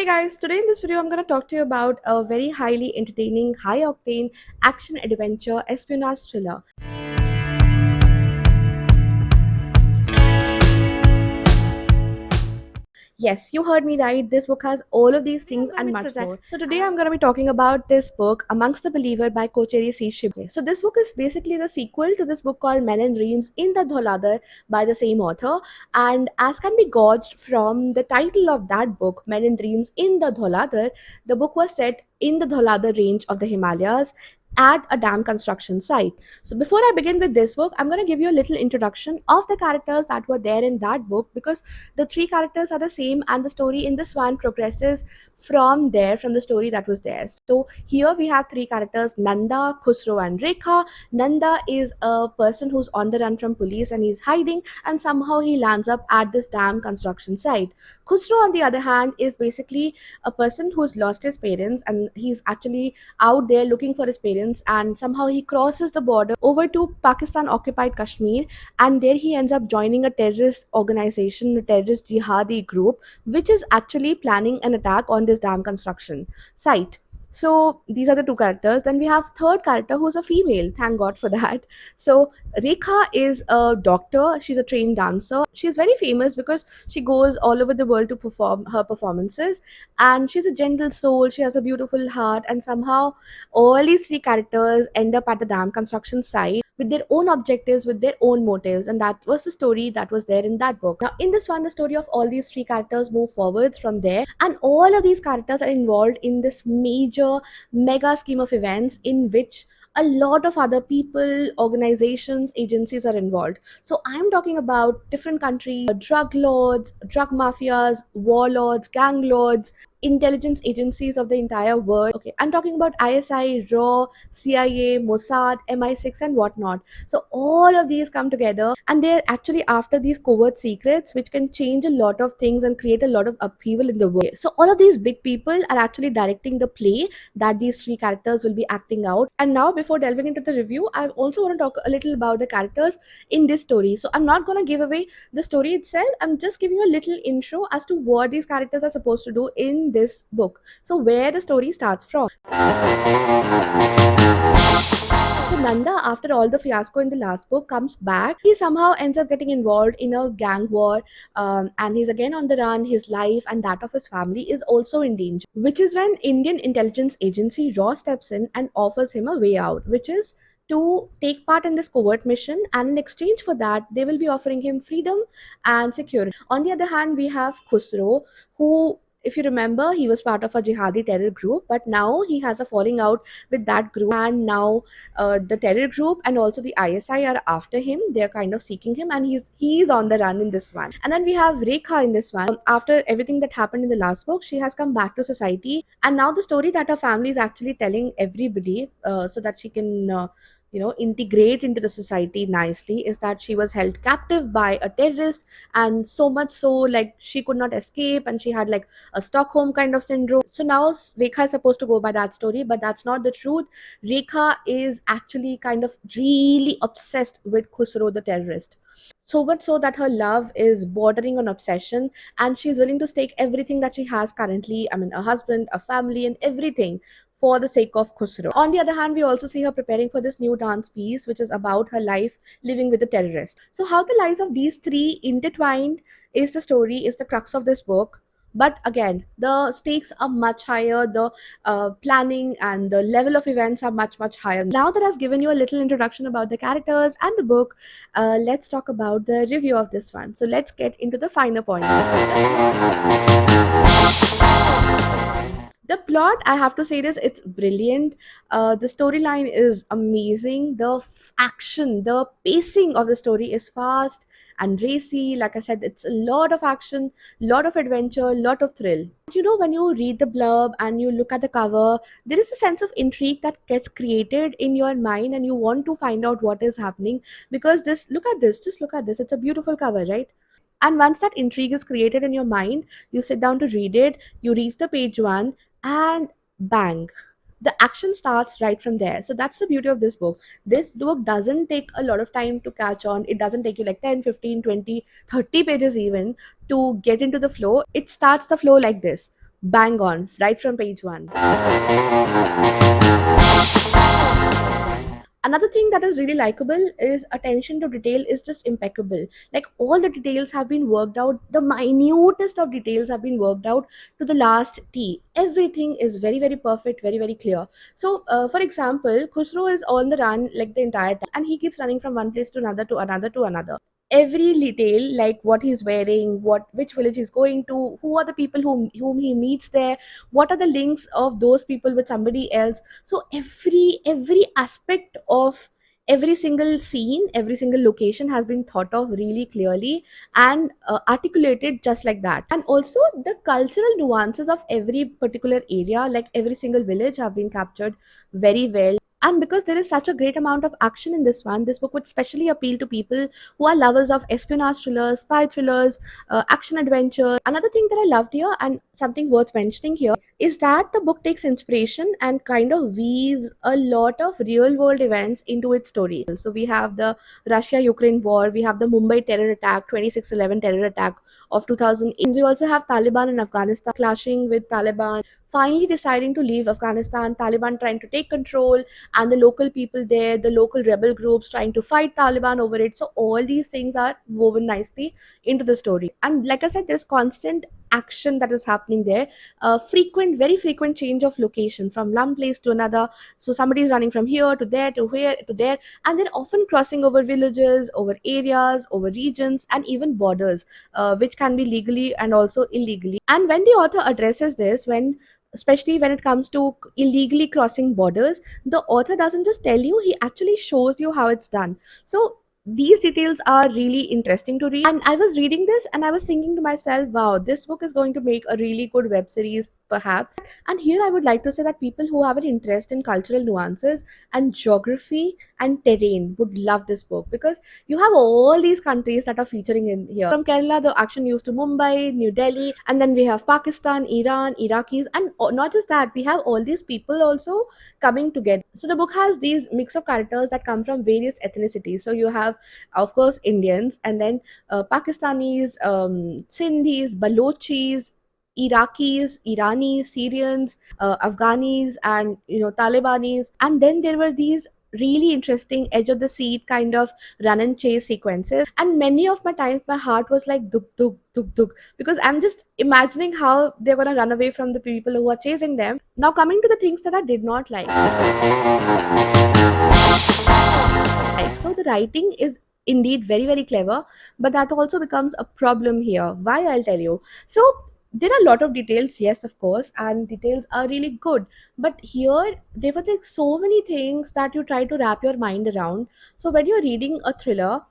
guys, today in this video I'm going to talk to you about a very highly entertaining, high octane action adventure espionage thriller. Yes, you heard me right. This book has all of these things and much more. So today I'm going to be talking about this book, Amongst the Believer by Kocheri C. Shibuya. So this book is basically the sequel to this book called Men and Dreams in the Dhauladar by the same author. And as can be gauged from the title of that book, Men and Dreams in the Dhauladar, the book was set in the Dhauladar range of the Himalayas at a dam construction site. So before I begin with this book, I'm going to give you a little introduction of the characters that were there in that book, because the three characters are the same and the story in this one progresses from the story that was there. So here we have three characters: Nanda, Khusro and Rekha. Nanda is a person who's on the run from police and he's hiding, and somehow he lands up at this dam construction site. Khusro, on the other hand, is basically a person who's lost his parents and he's actually out there looking for his parents, and somehow he crosses the border over to Pakistan occupied Kashmir, and there he ends up joining a terrorist organization, a terrorist jihadi group, which is actually planning an attack on this dam construction site. So these are the two characters. Then we have third character who's a female. Thank God for that. So Rekha is a doctor. She's a trained dancer. She's very famous because she goes all over the world to perform her performances, and she's a gentle soul. She has a beautiful heart, and somehow all these three characters end up at the dam construction site with their own objectives, with their own motives, and that was the story that was there in that book. Now, in this one, the story of all these three characters move forwards from there, and all of these characters are involved in this major, mega scheme of events in which a lot of other people, organizations, agencies are involved. So I'm talking about different countries, drug lords, drug mafias, warlords, gang lords, intelligence agencies of the entire world. Okay, I'm talking about ISI, RAW, CIA, Mossad, MI6, and whatnot. So all of these come together, and they're actually after these covert secrets, which can change a lot of things and create a lot of upheaval in the world. So all of these big people are actually directing the play that these three characters will be acting out. And now, before delving into the review, I also want to talk a little about the characters in this story. So I'm not going to give away the story itself. I'm just giving you a little intro as to what these characters are supposed to do in this book. So where the story starts from. So Nanda, after all the fiasco in the last book, comes back. He somehow ends up getting involved in a gang war, and he's again on the run. His life and that of his family is also in danger, which is when Indian intelligence agency RAW steps in and offers him a way out, which is to take part in this covert mission, and in exchange for that they will be offering him freedom and security. On the other hand, we have Khusro, who, if you remember, he was part of a jihadi terror group, but now he has a falling out with that group, and now the terror group and also the ISI are after him. They're kind of seeking him, and he's on the run in this one. And then we have Rekha in this one. After everything that happened in the last book, she has come back to society, and now the story that her family is actually telling everybody, so that she can integrate into the society nicely, is that she was held captive by a terrorist, and so much so, like, she could not escape, and she had like a Stockholm kind of syndrome. So now Rekha is supposed to go by that story, but that's not the truth. Rekha is actually kind of really obsessed with Khusro the terrorist. So much so that her love is bordering on obsession, and she's willing to stake everything that she has currently, I mean, a husband, a family, and everything, for the sake of Khusro. On the other hand, we also see her preparing for this new dance piece, which is about her life living with a terrorist. So, how the lives of these three intertwined is the story, is the crux of this book. But again, the stakes are much higher, the planning and the level of events are much, much higher. Now that I've given you a little introduction about the characters and the book, let's talk about the review of this one. So, let's get into the finer points. The plot, I have to say this, it's brilliant. The storyline is amazing. The action, the pacing of the story is fast and racy. Like I said, it's a lot of action, lot of adventure, lot of thrill. You know, when you read the blurb and you look at the cover, there is a sense of intrigue that gets created in your mind, and you want to find out what is happening, because this, look at this, just look at this, it's a beautiful cover, right? And once that intrigue is created in your mind, you sit down to read it, you reach the page one, and bang, the action starts right from there. So that's the beauty of this book. This book doesn't take a lot of time to catch on. It doesn't take you like 10, 15, 20, 30 pages even to get into the flow. It starts the flow like this: bang on right from page one. Another thing that is really likable is attention to detail is just impeccable. Like all the details have been worked out, the minutest of details have been worked out to the last t. Everything is very very perfect, very very clear. So for example, Khusro is on the run like the entire time, and he keeps running from one place to another to another to another. Every detail, like what he's wearing, what which village he's going to, who are the people whom he meets there, what are the links of those people with somebody else. So every aspect of every single scene, every single location has been thought of really clearly and articulated just like that. And also the cultural nuances of every particular area, like every single village, have been captured very well. And because there is such a great amount of action in this one, this book would specially appeal to people who are lovers of espionage thrillers, spy thrillers, action adventure. Another thing that I loved here, and something worth mentioning here, is that the book takes inspiration and kind of weaves a lot of real world events into its story. So we have the Russia Ukraine war, we have the Mumbai terror attack, 26/11 terror attack of 2008, and we also have Taliban in Afghanistan clashing with Taliban, finally deciding to leave Afghanistan, Taliban trying to take control, and the local people there, the local rebel groups trying to fight Taliban over it. So all these things are woven nicely into the story. And like I said, there's constant action that is happening there, frequent, very frequent change of location from one place to another. So somebody is running from here to there to here to there, and they're often crossing over villages, over areas, over regions, and even borders, which can be legally and also illegally. And when the author addresses this, when especially when it comes to illegally crossing borders, the author doesn't just tell you, he actually shows you how it's done. So these details are really interesting to read, and I was reading this and I was thinking to myself, wow, this book is going to make a really good web series perhaps. And here I would like to say that people who have an interest in cultural nuances and geography and terrain would love this book, because you have all these countries that are featuring in here. From Kerala, the action used to Mumbai, New Delhi, and then we have Pakistan, Iran, Iraqis, and not just that, we have all these people also coming together. So the book has these mix of characters that come from various ethnicities. So you have, of course, Indians, and then Pakistanis, Sindhis, Balochis, Iraqis, Iranis, Syrians, Afghanis, and Talibanis. And then there were these really interesting edge of the seat kind of run and chase sequences. And many of my times my heart was like duk duk duk duk, because I'm just imagining how they're gonna run away from the people who are chasing them. Now coming to the things that I did not like. So the writing is indeed very very clever, but that also becomes a problem here. Why, I'll tell you. So there are a lot of details, yes, of course, and details are really good, but here there were like so many things that you try to wrap your mind around. So when you're reading a thriller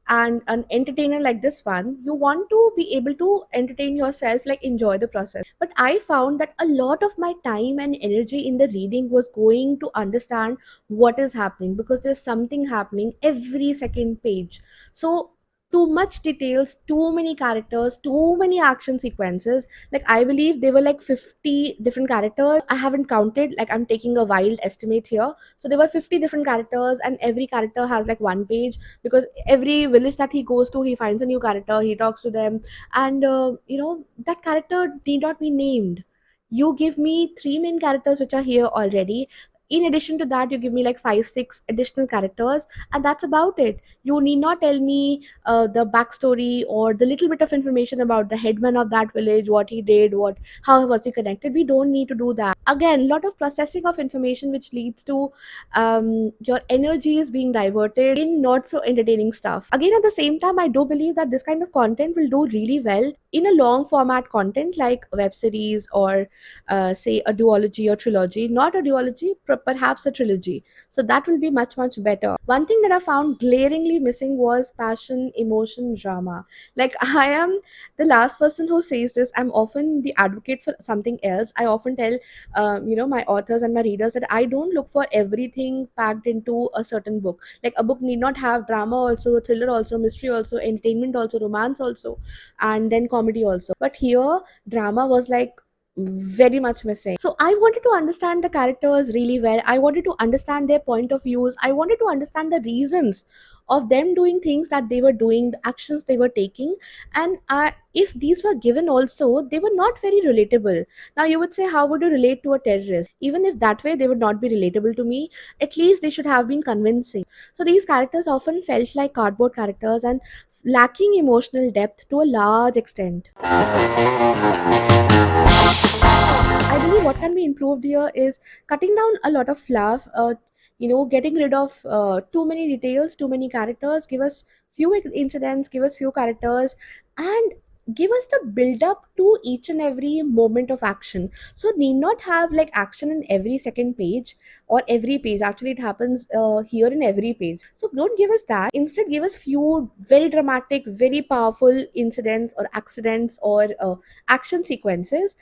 and an entertainer like this one, you want to be able to entertain yourself, like enjoy the process. But I found that a lot of my time and energy in the reading was going to understand what is happening, because there's something happening every second page. So too much details, too many characters, too many action sequences. Like I believe there were like 50 different characters. I haven't counted, like I'm taking a wild estimate here. So there were 50 different characters, and every character has like one page, because every village that he goes to, he finds a new character, he talks to them, and that character need not be named. You give me three main characters which are here already. In addition to that, you give me like five six additional characters, and that's about it. You need not tell me the backstory or the little bit of information about the headman of that village, what he did, what how was he connected. We don't need to do that. Again, a lot of processing of information, which leads to your energy is being diverted in not so entertaining stuff. Again, at the same time, I do believe that this kind of content will do really well in a long format content like web series, or say a duology or trilogy, not a duology, perhaps a trilogy. So that will be much much better. One thing that I found glaringly missing was passion, emotion, drama. Like I am the last person who says this. I'm often the advocate for something else. I often tell my authors and my readers that I don't look for everything packed into a certain book. Like a book need not have drama also, thriller also, mystery also, entertainment also, romance also, and then comedy also. But here drama was like very much missing. So I wanted to understand the characters really well. I wanted to understand their point of views. I wanted to understand the reasons of them doing things that they were doing, the actions they were taking. And if these were given also, they were not very relatable. Now you would say, how would you relate to a terrorist? Even if that way they would not be relatable to me, at least they should have been convincing. So these characters often felt like cardboard characters and lacking emotional depth to a large extent. I believe what can be improved here is cutting down a lot of fluff, getting rid of too many details, too many characters, give us few incidents, give us few characters, and give us the build up to each and every moment of action. So need not have like action in every second page or every page. Actually, it happens here in every page. So don't give us that. Instead, give us few very dramatic, very powerful incidents or accidents or action sequences,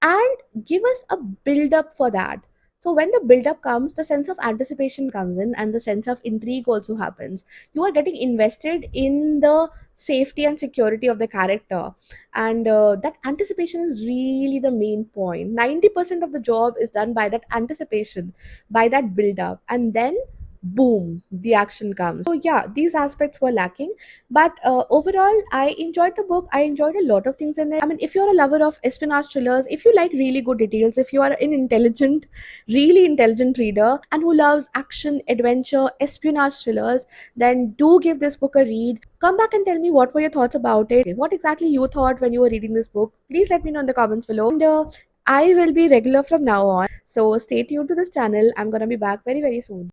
and give us a build up for that. So when the build up comes, the sense of anticipation comes in and the sense of intrigue also happens. You are getting invested in the safety and security of the character, and that anticipation is really the main point. 90% of the job is done by that anticipation, by that build up, and then boom, the action comes. So yeah, these aspects were lacking, but overall I enjoyed the book. I enjoyed a lot of things in it. I mean, if you're a lover of espionage thrillers, if you like really good details, if you are an intelligent, really intelligent reader and who loves action, adventure, espionage thrillers, then do give this book a read. Come back and tell me what were your thoughts about it, what exactly you thought when you were reading this book. Please let me know in the comments below. And I will be regular from now on, so stay tuned to this channel. I'm gonna be back very, very soon.